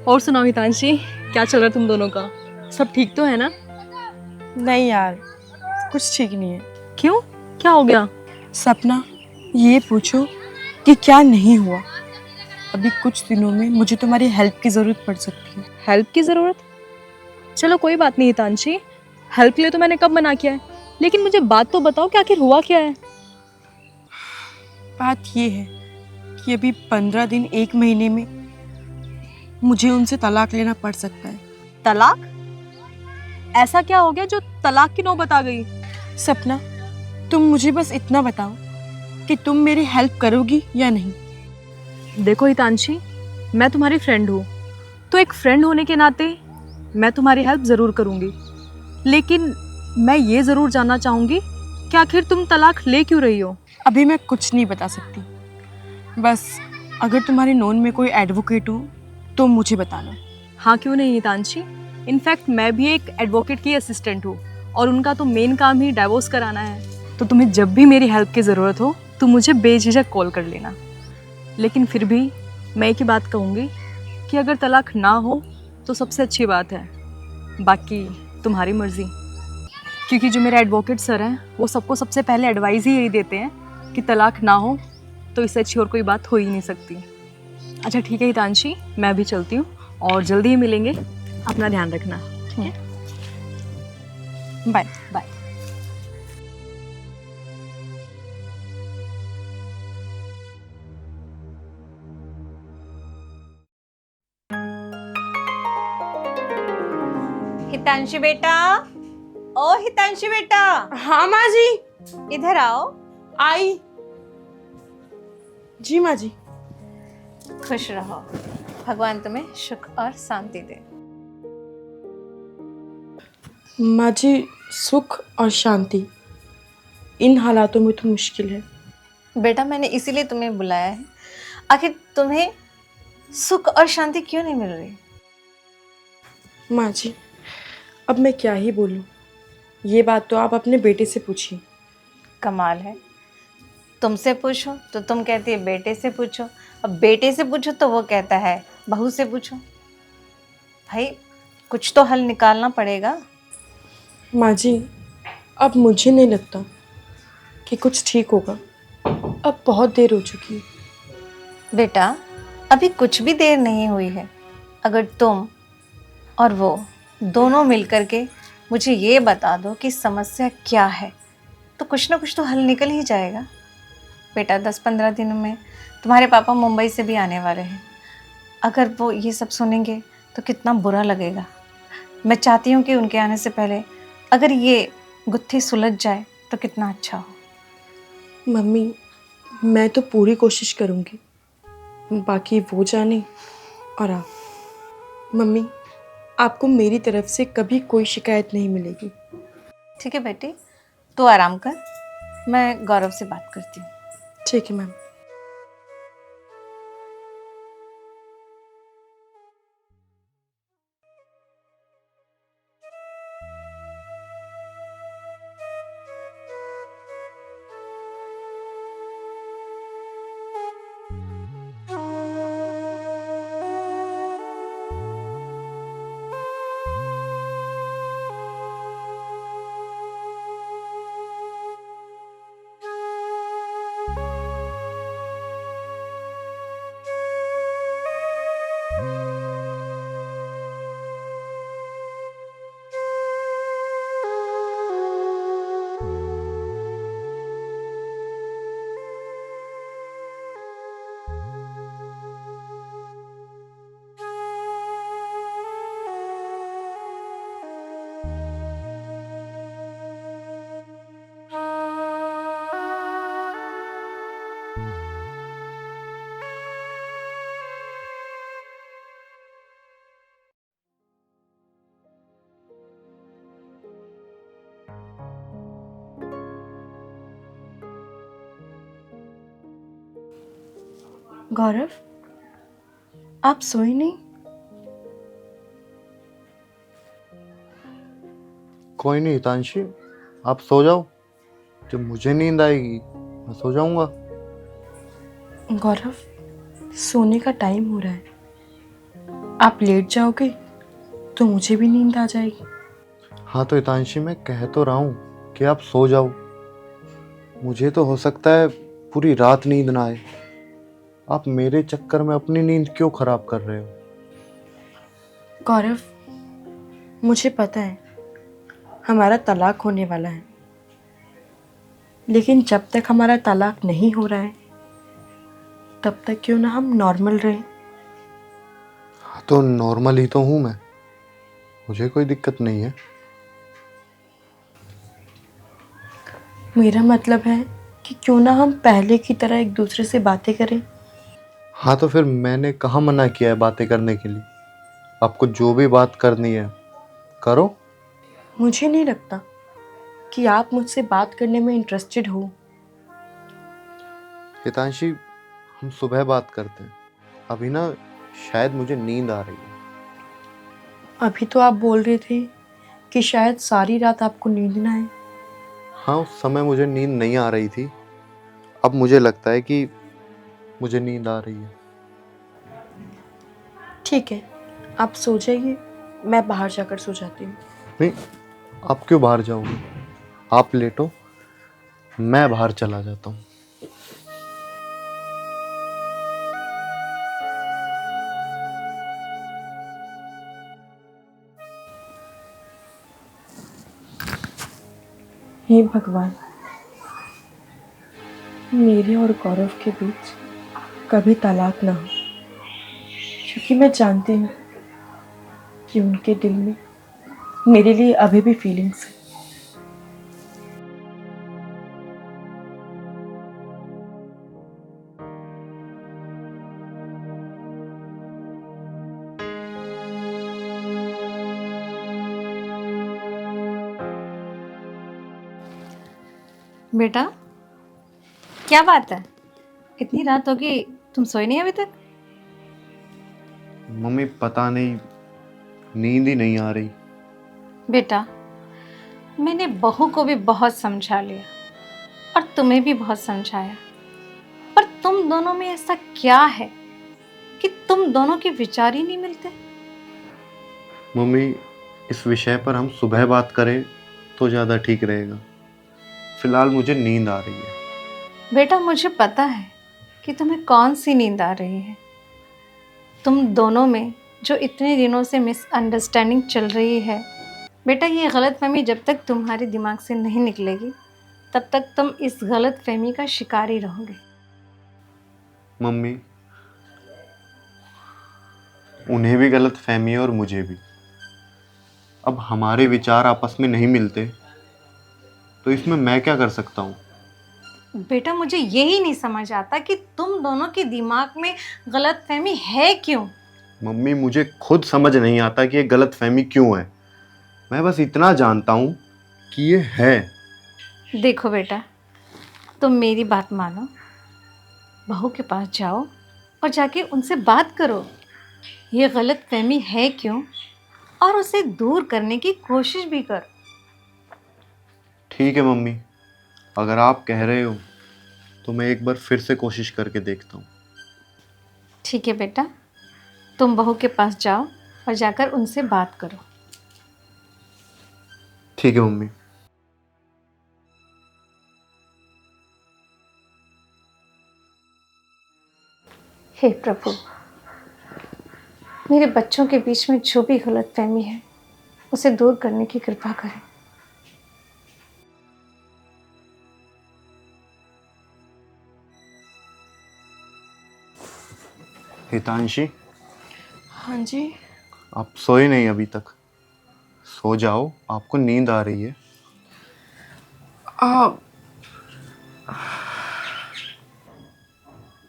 और सुनाओ हितांशी, क्या चल रहा है तुम दोनों का? सब ठीक तो है ना? नहीं यार, कुछ ठीक नहीं है। क्यों, क्या हो गया? सपना, ये पूछो कि क्या नहीं हुआ। अभी कुछ दिनों में मुझे तुम्हारी हेल्प की ज़रूरत पड़ सकती है। हेल्प की ज़रूरत? चलो कोई बात नहीं हितांशी, हेल्प के लिए तो मैंने कब मना किया है, लेकिन मुझे बात तो बताओ कि आखिर हुआ क्या है? बात ये है कि अभी 15 दिन 1 महीने में मुझे उनसे तलाक लेना पड़ सकता है। तलाक? ऐसा क्या हो गया जो तलाक की नौबत आ गई? सपना, तुम मुझे बस इतना बताओ कि तुम मेरी हेल्प करोगी या नहीं। देखो हितांशी, मैं तुम्हारी फ्रेंड हूँ, तो एक फ्रेंड होने के नाते मैं तुम्हारी हेल्प ज़रूर करूँगी, लेकिन मैं ये ज़रूर जानना चाहूँगी कि आखिर तुम तलाक ले क्यों रही हो? अभी मैं कुछ नहीं बता सकती। बस अगर तुम्हारे नोन में कोई एडवोकेट हो तो मुझे बताना। हाँ क्यों नहीं हितांशी, इनफैक्ट मैं भी एक एडवोकेट की असिस्टेंट हूँ और उनका तो मेन काम ही डाइवोर्स कराना है। तो तुम्हें जब भी मेरी हेल्प की ज़रूरत हो तो मुझे बेझिझक कॉल कर लेना। लेकिन फिर भी मैं एक ही बात कहूँगी कि अगर तलाक ना हो तो सबसे अच्छी बात है, बाकी तुम्हारी मर्ज़ी। क्योंकि जो मेरे एडवोकेट सर हैं वो सबको सबसे पहले एडवाइस ही यही देते हैं कि तलाक ना हो, तो इससे अच्छी और कोई बात हो ही नहीं सकती। अच्छा ठीक है हितांशी, मैं भी चलती हूँ और जल्दी ही मिलेंगे। अपना ध्यान रखना, ठीक है? बाय। बाय। हितांशी बेटा, ओ हितांशी बेटा, हाँ माँ जी। इधर आओ। आई। जी माँ जी। खुश रहो, भगवान तुम्हें सुख और शांति दे। माँ जी, सुख और शांति इन हालातों में तो मुश्किल है। बेटा मैंने इसीलिए तुम्हें बुलाया है। आखिर तुम्हें सुख और शांति क्यों नहीं मिल रही? माँ जी, अब मैं क्या ही बोलूँ। ये बात तो आप अपने बेटे से पूछिए। कमाल है, तुमसे पूछो तो तुम कहती है बेटे से पूछो, अब बेटे से पूछो तो वो कहता है बहू से पूछो। भाई कुछ तो हल निकालना पड़ेगा। माँ जी, अब मुझे नहीं लगता कि कुछ ठीक होगा। अब बहुत देर हो चुकी है। बेटा अभी कुछ भी देर नहीं हुई है। अगर तुम और वो दोनों मिलकर के मुझे ये बता दो कि समस्या क्या है, तो कुछ ना कुछ तो हल निकल ही जाएगा। बेटा 10-15 दिनों में तुम्हारे पापा मुंबई से भी आने वाले हैं। अगर वो ये सब सुनेंगे तो कितना बुरा लगेगा। मैं चाहती हूँ कि उनके आने से पहले अगर ये गुत्थी सुलझ जाए तो कितना अच्छा हो। मम्मी, मैं तो पूरी कोशिश करूँगी, बाकी वो जाने और आप। मम्मी, आपको मेरी तरफ से कभी कोई शिकायत नहीं मिलेगी। ठीक है बेटी, तो आराम कर, मैं गौरव से बात करती हूँ। ठीक है मैम। गौरव, आप सोए नहीं? कोई नहीं हितांशी, आप सो जाओ। जब मुझे नींद आएगी मैं सो जाऊंगा। गौरव, सोने का टाइम हो रहा है। आप लेट जाओगे तो मुझे भी नींद आ जाएगी। हाँ तो हितांशी, मैं कह तो रहा हूँ कि आप सो जाओ। मुझे तो हो सकता है पूरी रात नींद ना आए। आप मेरे चक्कर में अपनी नींद क्यों खराब कर रहे हो? गौरव, मुझे पता है हमारा तलाक होने वाला है, लेकिन जब तक हमारा तलाक नहीं हो रहा है तब तक क्यों ना हम नॉर्मल रहें। हाँ तो नॉर्मल ही तो हूँ मैं, मुझे कोई दिक्कत नहीं है। मेरा मतलब है कि क्यों ना हम पहले की तरह एक दूसरे से बातें करें। हाँ तो फिर मैंने कहाँ मना किया है बातें करने के लिए? आपको जो भी बात करनी है करो। मुझे नहीं लगता कि आप मुझसे बात करने में इंटरेस्टेड हो। हितांशी, हम सुबह बात करते हैं। अभी ना शायद मुझे नींद आ रही है। अभी तो आप बोल रहे थे कि शायद सारी रात आपको नींद ना आए। हाँ, उस समय मुझे नींद नहीं आ रही थी। अब मुझे लगता है कि मुझे नींद आ रही है। ठीक है, आप सो जाइए, मैं बाहर जाकर सो जाती हूँ। नहीं, आप क्यों बाहर जाओगे? आप लेटो, मैं बाहर चला जाता हूँ। हे भगवान, मेरे और गौरव के बीच कभी तलाक ना हो, क्योंकि मैं जानती हूँ कि उनके दिल में मेरे लिए अभी भी फीलिंग्स है। बेटा, क्या बात है? इतनी रात होगी, तुम सोए नहीं अभी तक? मम्मी पता नहीं, नींद ही नहीं आ रही। बेटा, मैंने बहू को भी बहुत समझा लिया और तुम्हें भी बहुत समझाया, पर तुम दोनों में ऐसा क्या है कि तुम दोनों के विचार ही नहीं मिलते? मम्मी, इस विषय पर हम सुबह बात करें तो ज़्यादा ठीक रहेगा। फिलहाल मुझे नींद आ रही है। बेटा, मुझे पता है कि तुम्हें कौन सी नींद आ रही है। तुम दोनों में जो इतने दिनों से मिसअंडरस्टैंडिंग चल रही है, बेटा, ये गलतफहमी जब तक तुम्हारे दिमाग से नहीं निकलेगी तब तक तुम इस गलतफहमी का शिकार ही रहोगे। मम्मी, उन्हें भी गलत फहमी है और मुझे भी। अब हमारे विचार आपस में नहीं मिलते तो इसमें मैं क्या कर सकता हूँ? बेटा, मुझे यही नहीं समझ आता कि तुम दोनों के दिमाग में गलतफहमी है क्यों। मम्मी, मुझे खुद समझ नहीं आता कि ये गलत फहमी क्यों है। मैं बस इतना जानता हूँ कि ये है। देखो बेटा, तुम मेरी बात मानो, बहू के पास जाओ और जाके उनसे बात करो, ये गलतफहमी है क्यों, और उसे दूर करने की कोशिश भी करो। ठीक है मम्मी, अगर आप कह रहे हो तो मैं एक बार फिर से कोशिश करके देखता हूँ। ठीक है बेटा, तुम बहू के पास जाओ और जाकर उनसे बात करो। ठीक है मम्मी। हे प्रभु, मेरे बच्चों के बीच में जो भी गलतफहमी है उसे दूर करने की कृपा करें। हितांशी, हाँ जी। आप सोए नहीं अभी तक? सो जाओ, आपको नींद आ रही है। आ,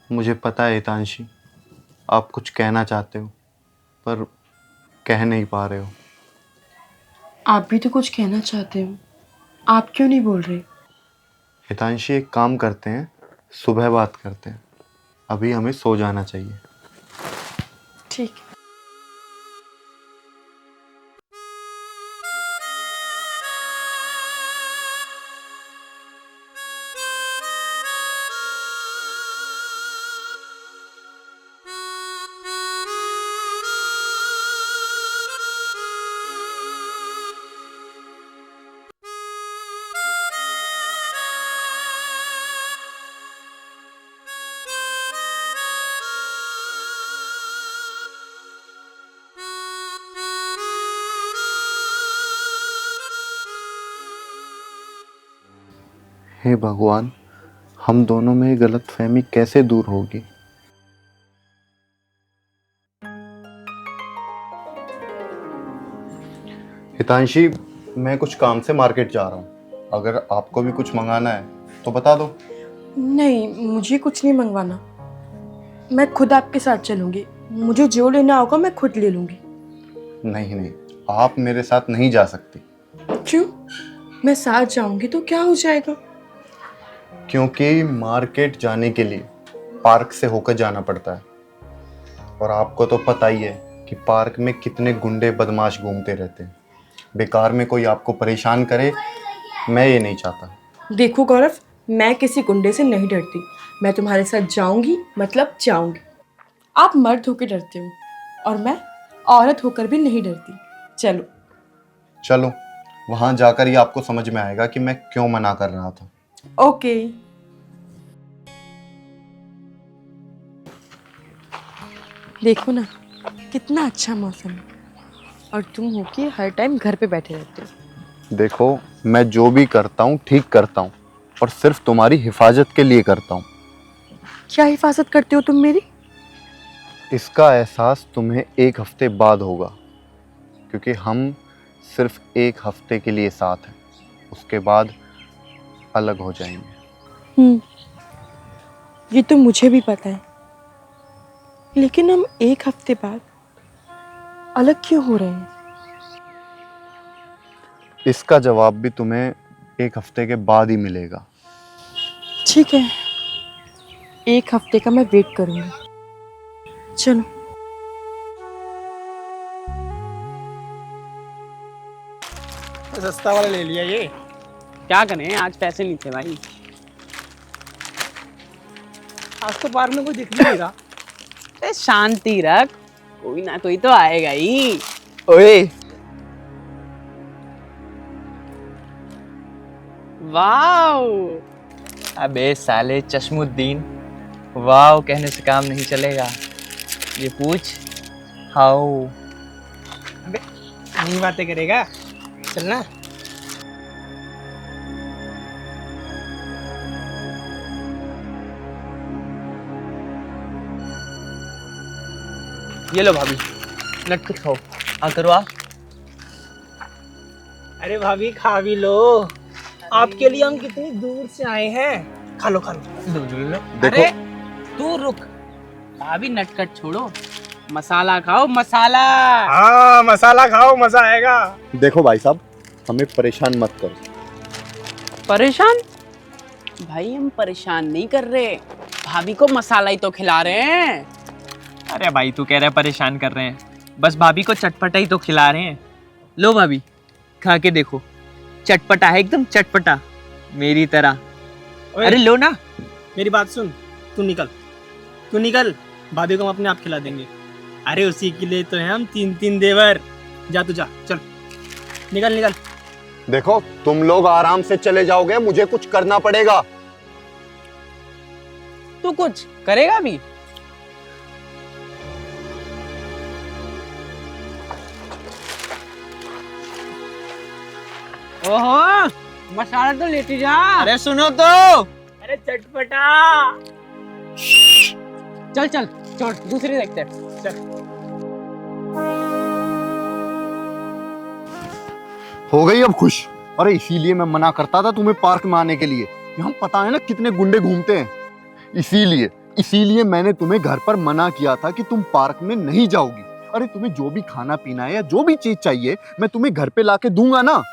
मुझे पता है हितांशी, आप कुछ कहना चाहते हो पर कह नहीं पा रहे हो। आप भी तो कुछ कहना चाहते हो, आप क्यों नहीं बोल रहे? हितांशी, एक काम करते हैं, सुबह बात करते हैं। अभी हमें सो जाना चाहिए। ठीक है। हे भगवान, हम दोनों में ये गलतफहमी कैसे दूर होगी। हितांशी, मैं कुछ काम से मार्केट जा रहा हूँ, अगर आपको भी कुछ मंगाना है तो बता दो। नहीं, मुझे कुछ नहीं मंगवाना। मैं खुद आपके साथ चलूँगी। मुझे जो लेना होगा मैं खुद ले लूँगी। नहीं नहीं, आप मेरे साथ नहीं जा सकती। क्यों? मैं साथ जाऊँगी तो क्या हो जाएगा? क्योंकि मार्केट जाने के लिए पार्क से होकर जाना पड़ता है, और आपको तो पता ही है कि पार्क में कितने गुंडे बदमाश घूमते रहते हैं। बेकार में कोई आपको परेशान करे, मैं ये नहीं चाहता। देखो गौरव, मैं किसी गुंडे से नहीं डरती। मैं तुम्हारे साथ जाऊंगी मतलब जाऊंगी। आप मर्द होकर डरते हो और मैं औरत होकर भी नहीं डरती। चलो। चलो, वहां जाकर ही आपको समझ में आएगा कि मैं क्यों मना कर रहा था। ओके। देखो ना, कितना अच्छा मौसम है और तुम हो कि हर टाइम घर पे बैठे रहते हो। देखो, मैं जो भी करता हूँ ठीक करता हूँ, और सिर्फ तुम्हारी हिफाजत के लिए करता हूँ। क्या हिफाजत करते हो तुम मेरी? इसका एहसास तुम्हें 1 हफ्ते बाद होगा, क्योंकि हम सिर्फ 1 हफ्ते के लिए साथ हैं, उसके बाद अलग हो जाएंगे। ये तो मुझे भी पता है, लेकिन हम 1 हफ्ते बाद अलग क्यों हो रहे हैं? इसका जवाब भी तुम्हें 1 हफ्ते के बाद ही मिलेगा। ठीक है, 1 हफ्ते का मैं वेट करूंगी। चलो। सस्ता वाला ले लिया ये। क्या करें, आज पैसे नहीं थे भाई। आज तो पार्क में कोई दिख नहीं रहा। अरे शांति रख, कोई ना कोई तो आएगा ही। ओए, वाओ, अबे साले चश्मुद्दीन, वाव कहने से काम नहीं चलेगा। ये पूछ हाउ। अबे नहीं बातें करेगा, चलना। ये लो भाभी, नटखट खाओ। हाँ करो आ। अरे भाभी खा भी लो, आपके लिए हम कितनी दूर से आए हैं। खा लो खा लो। लो। अरे तू रुक, भाभी नटखट छोड़ो, मसाला खाओ मसाला। हाँ मसाला खाओ, मजा आएगा। देखो भाई साहब, हमें परेशान मत करो। परेशान? भाई हम परेशान नहीं कर रहे, भाभी को मसाला ही तो खिला रहे हैं। अरे भाई तू कह रहा है परेशान कर रहे हैं, बस भाभी को चटपटा ही तो खिला रहे हैं। लो भाभी, खा के देखो, चटपटा है एकदम चटपटा, मेरी तरह। अरे लो ना। मेरी बात सुन, तू निकल, भाभी को हम अपने आप खिला देंगे। अरे उसी के लिए तो है हम 3 देवर। जा तू जा, चल निकल। देखो, तुम लोग आराम से चले जाओगे, मुझे कुछ करना पड़ेगा। तू कुछ करेगा भी? ओहो, मसाला तो लेती जा। अरे सुनो तो। अरे चटपटा। चल छोड़, दूसरी देखते हैं। चल। हो गई अब खुश? अरे इसीलिए मैं मना करता था तुम्हें पार्क में आने के लिए। यहाँ पता है ना कितने गुंडे घूमते हैं। इसीलिए मैंने तुम्हें घर पर मना किया था कि तुम पार्क में नहीं जाओगी। अरे तुम्हें जो भी खाना पीना है या जो भी चीज चाहिए, मैं तुम्हें घर पे लाके दूंगा ना।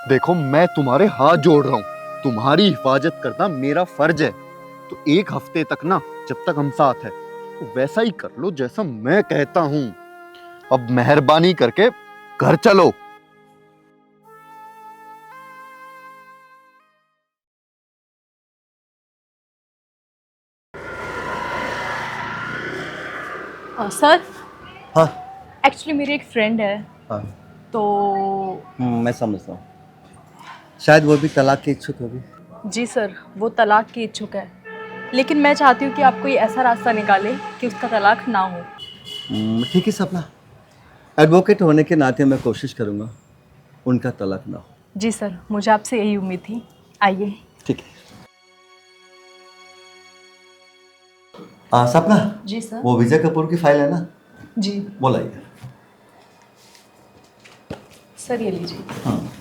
देखो, मैं तुम्हारे हाथ जोड़ रहा हूँ, तुम्हारी हिफाजत करना मेरा फर्ज है। तो 1 हफ्ते तक ना, जब तक हम साथ हैं, तो वैसा ही कर लो जैसा मैं कहता हूँ। अब मेहरबानी करके घर चलो। सर, हाँ एक्चुअली मेरी एक फ्रेंड है, हाँ तो मैं समझता हूँ। शायद वो भी तलाक के इच्छुक होगी। जी सर, वो तलाक की इच्छुक है, लेकिन मैं चाहती हूँ कि आप कोई ऐसा रास्ता निकालें कि उसका तलाक ना हो। ठीक है सपना, एडवोकेट होने के नाते मैं कोशिश करूँगा उनका तलाक ना हो। जी सर, मुझे आपसे यही उम्मीद थी। आइए। ठीक है। सपना, जी सर। वो विजय कपूर की फाइल है ना, जी वो लाइए। सर, ये लीजिए। हाँ,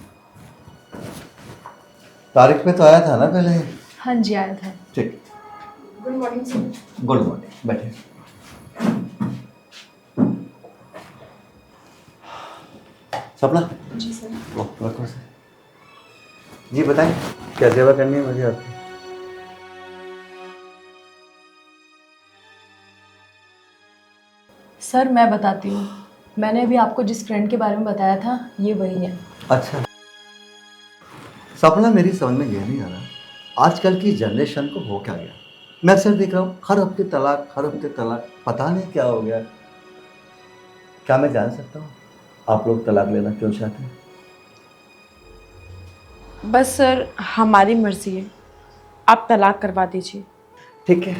तारीख पे तो आया था ना पहले। हाँ जी, आया था। ठीक, good morning sir. Good morning, बैठे। सपना, जी सर। वो रखो से। जी बताएं, क्या सेवा करनी है मुझे आपकी? सर मैं बताती हूँ, मैंने अभी आपको जिस फ्रेंड के बारे में बताया था, ये वही है। अच्छा सपना, मेरी समझ में ये नहीं आ रहा आजकल की जनरेशन को हो क्या गया। मैं अक्सर देख रहा हूँ हर हफ्ते तलाक, हर हफ्ते तलाक, पता नहीं क्या हो गया। क्या मैं जान सकता हूँ आप लोग तलाक लेना क्यों चाहते हैं? बस सर, हमारी मर्जी है, आप तलाक करवा दीजिए। ठीक है,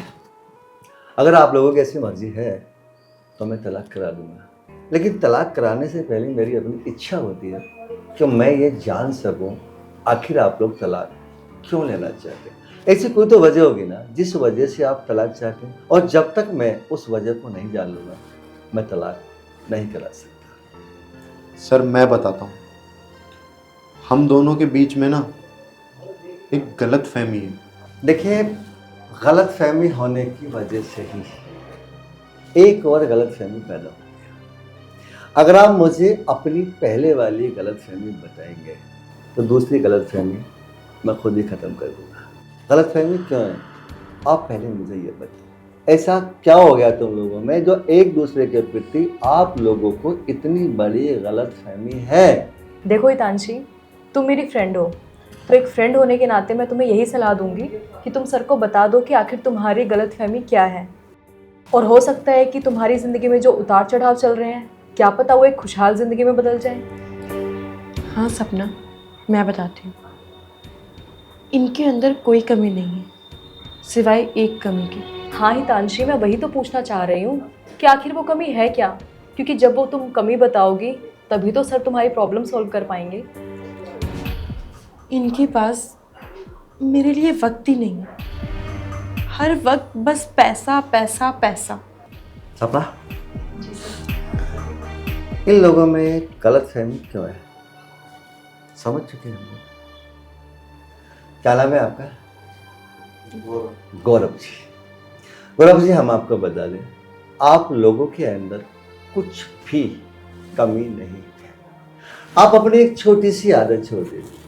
अगर आप लोगों की ऐसी मर्जी है तो मैं तलाक करा दूंगा, लेकिन तलाक कराने से पहले मेरी अपनी इच्छा होती है कि मैं ये जान सकूं आखिर आप लोग तलाक क्यों लेना चाहते हैं। ऐसी कोई तो वजह होगी ना जिस वजह से आप तलाक चाहते हैं, और जब तक मैं उस वजह को नहीं जान लूँगा मैं तलाक नहीं करा सकता। सर मैं बताता हूँ, हम दोनों के बीच में ना एक गलत फहमी है। देखिए, गलत फहमी होने की वजह से ही एक और गलत फहमी पैदा होती है। अगर आप मुझे अपनी पहले वाली गलत फहमी बताएंगे तो दूसरी गलत फहमी मैं खुद ही ख़त्म कर दूंगा। गलत फहमी क्यों है, आप पहले मुझे ये बताइए, ऐसा क्या हो गया तुम लोगों में जो एक दूसरे के प्रति आप लोगों को इतनी बड़ी गलत फहमी है? देखो हितांशी, तुम मेरी फ्रेंड हो, तो एक फ्रेंड होने के नाते मैं तुम्हें यही सलाह दूंगी कि तुम सर को बता दो कि आखिर तुम्हारी गलतफहमी क्या है। और हो सकता है कि तुम्हारी ज़िंदगी में जो उतार चढ़ाव चल रहे हैं, क्या पता वो एक खुशहाल ज़िंदगी में बदल जाए। हाँ सपना, मैं बताती हूँ, इनके अंदर कोई कमी नहीं है सिवाय एक कमी की। हाँ हितांशी, मैं वही तो पूछना चाह रही हूँ कि आखिर वो कमी है क्या, क्योंकि जब वो तुम कमी बताओगी तभी तो सर तुम्हारी प्रॉब्लम सॉल्व कर पाएंगे। इनके पास मेरे लिए वक्त ही नहीं है, हर वक्त बस पैसा पैसा पैसा। सपना, इन लोगों में गलत फहमी क्यों है समझ चुके हैं हम लोग। क्या नाम है आपका? गौरव जी। गौरव जी, हम आपको बता दें, आप लोगों के अंदर कुछ भी कमी नहीं है। आप अपनी एक छोटी सी आदत छोड़ दीजिए।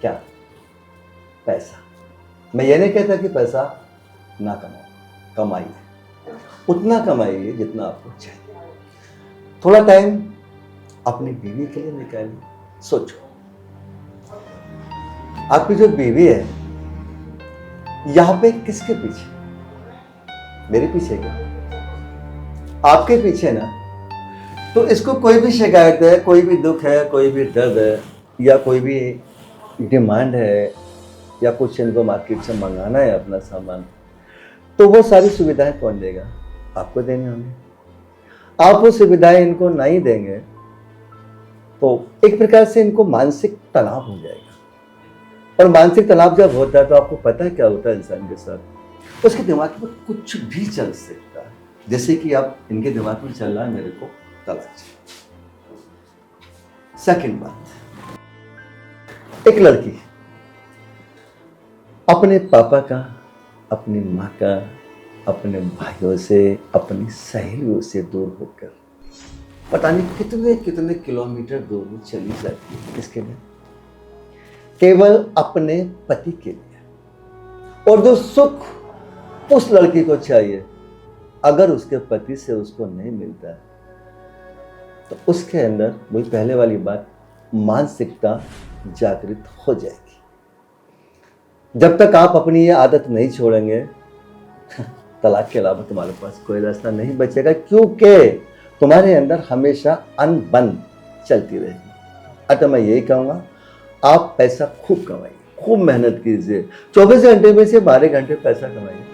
क्या? पैसा। मैं ये नहीं कहता कि पैसा ना कमाओ, कमाइए, उतना कमाइए जितना आपको चाहिए। थोड़ा टाइम अपनी बीवी के लिए निकालिए। सोचो, आपकी जो बीवी है यहां पे किसके पीछे? मेरे पीछे क्या? आपके पीछे ना। तो इसको कोई भी शिकायत है, कोई भी दुख है, कोई भी दर्द है, या कोई भी डिमांड है, या कुछ इनको मार्केट से मंगाना है अपना सामान, तो वो सारी सुविधाएं कौन देगा? आपको देनी होंगी। आप वो सुविधाएं इनको नहीं देंगे तो एक प्रकार से इनको मानसिक तनाव हो जाएगा। और मानसिक तनाव जब होता है तो आपको पता है क्या होता है इंसान के साथ? उसके दिमाग में कुछ भी चल सकता है। जैसे कि आप इनके दिमाग में चल रहा है मेरे को तलाक चाहिए। सेकंड बात, एक लड़की अपने पापा का, अपनी माँ का, अपने भाइयों से, अपनी सहेलियों से दूर होकर पता नहीं कितने कितने किलोमीटर दूर में चली जाती है। किसके लिए? केवल अपने पति के लिए। और जो सुख उस लड़की को चाहिए, अगर उसके पति से उसको नहीं मिलता है तो उसके अंदर वही पहले वाली बात, मानसिकता जागृत हो जाएगी। जब तक आप अपनी ये आदत नहीं छोड़ेंगे, तलाक के अलावा तुम्हारे पास कोई रास्ता नहीं बचेगा, क्योंकि तुम्हारे अंदर हमेशा अनबन चलती रहेगी। अतः मैं यही कहूँगा, आप पैसा खूब कमाइए, खूब मेहनत कीजिए, 24 घंटे में से 12 घंटे पैसा कमाइए।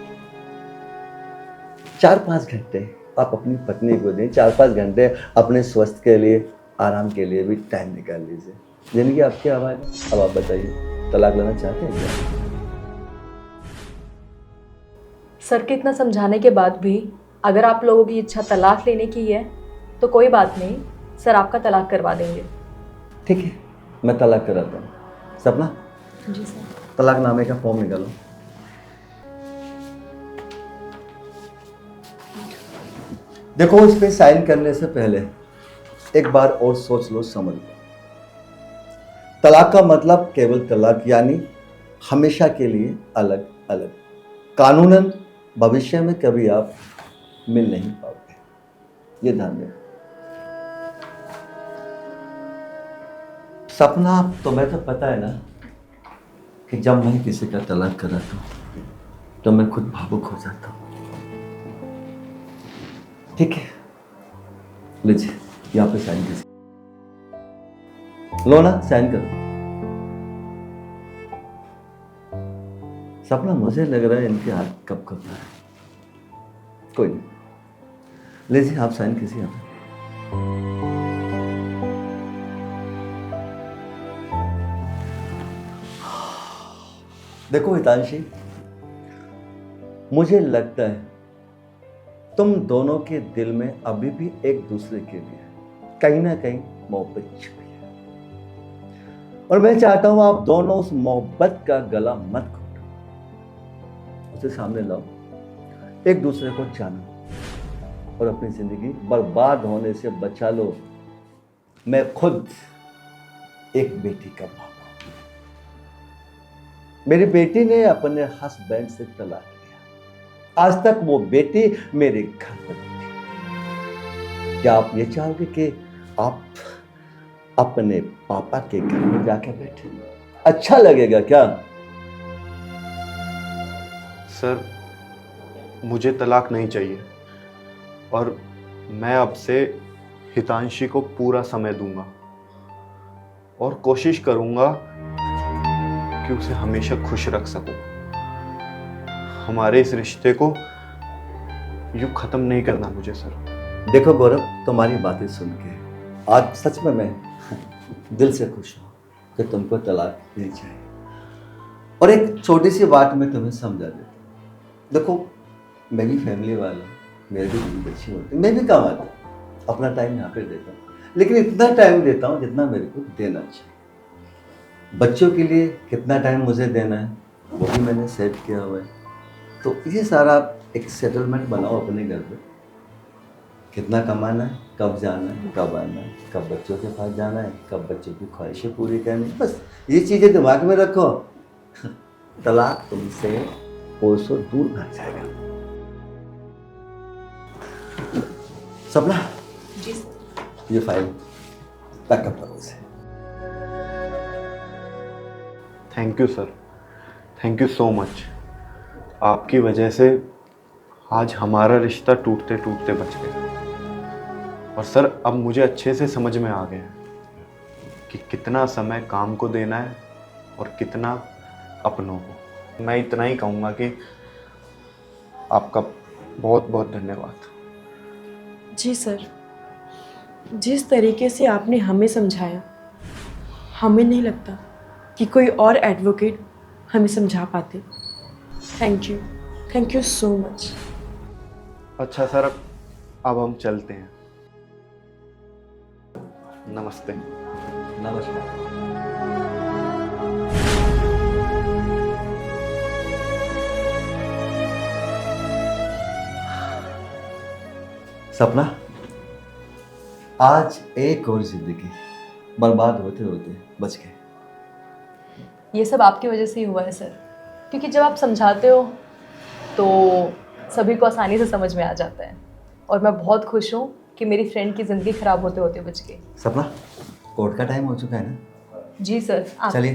4-5 घंटे आप अपनी पत्नी को दें, 4-5 घंटे अपने स्वास्थ्य के लिए, आराम के लिए भी टाइम निकाल लीजिए। जिंदगी आपकी आवाज़ है। अब आप बताइए, तलाक लेना चाहते हैं क्या? सर के इतना समझाने के बाद भी अगर आप लोगों की इच्छा तलाक लेने की है तो कोई बात नहीं, सर आपका तलाक करवा देंगे। ठीक है, मैं तलाक कराता हूँ। सपना, जी सर। तलाकनामे का फॉर्म निकालो। देखो, इस पे साइन करने से पहले एक बार और सोच लो, समझ लो। तलाक का मतलब केवल तलाक, यानी हमेशा के लिए अलग अलग। कानूनन भविष्य में कभी आप मिल नहीं पाओगे, ये ध्यान रखो। सपना, तुम्हें तो पता है ना कि जब मैं किसी का तलाक कराता हूं तो मैं खुद भावुक हो जाता हूं। ठीक है, लीजिए यहाँ पे साइन कीजिए। लो ना, साइन करो। सपना, मुझे लग रहा है इनके हाथ कब कब है। कोई नहीं, लीजिए आप साइन कीजिए यहाँ पे। देखो हितांशी, मुझे लगता है तुम दोनों के दिल में अभी भी एक दूसरे के लिए कहीं ना कहीं मोहब्बत छिपी है, और मैं चाहता हूं आप दोनों उस मोहब्बत का गला मत घोटो, उसे सामने लाओ, एक दूसरे को जानो और अपनी जिंदगी बर्बाद होने से बचा लो। मैं खुद एक बेटी का बाप हूं। मेरी बेटी ने अपने हस्बैंड से तलाक लिया, आज तक वो बेटी मेरे घर पर थी। क्या आप ये चाहोगे कि आप अपने पापा के घर में जाकर बैठे? अच्छा लगेगा क्या? सर, मुझे तलाक नहीं चाहिए और मैं अब से हितांशी को पूरा समय दूंगा और कोशिश करूंगा कि उसे हमेशा खुश रख सकूं। हमारे इस रिश्ते को यूं खत्म नहीं करना मुझे सर। देखो गौरव, तुम्हारी बातें सुन के आज सच में मैं दिल से खुश हूँ कि तुमको तलाक नहीं चाहिए। और एक छोटी सी बात मैं तुम्हें समझा देता हूँ। देखो, मैं भी फैमिली वाला हूँ, मेरी भी जिंदगी अच्छी होती है, मैं भी कमाता हूँ, अपना टाइम यहाँ पे देता हूँ, लेकिन इतना टाइम देता हूँ जितना मेरे को देना चाहिए। बच्चों के लिए कितना टाइम मुझे देना है वो भी मैंने सेट किया हुआ है। तो ये सारा एक सेटलमेंट बनाओ अपने घर पे, कितना कमाना है, कब जाना है, कब आना है, कब बच्चों के पास जाना है, कब बच्चों की ख्वाहिशें पूरी करनी है, बस ये चीज़ें दिमाग में रखो। तलाक तुमसे कोसों दूर भाग जाएगा। सपना, जी सर। ये फाइल पैकअप करो इसे। Thank you sir, thank you so much. आपकी वजह से आज हमारा रिश्ता टूटते टूटते बच गया। और सर, अब मुझे अच्छे से समझ में आ गया कि कितना समय काम को देना है और कितना अपनों को। मैं इतना ही कहूँगा कि आपका बहुत बहुत धन्यवाद। जी सर, जिस तरीके से आपने हमें समझाया, हमें नहीं लगता कि कोई और एडवोकेट हमें समझा पाते। Thank you so much. अच्छा सर, अब हम चलते हैं। नमस्ते। नमस्कार। सपना, आज एक और जिंदगी बर्बाद होते होते बच गए। ये सब आपकी वजह से ही हुआ है सर, क्योंकि जब आप समझाते हो तो सभी को आसानी से समझ में आ जाता है। और मैं बहुत खुश हूँ कि मेरी फ्रेंड की ज़िंदगी ख़राब होते होते बच गई। सपना, कोर्ट का टाइम हो चुका है ना? जी सर। आप चलिए।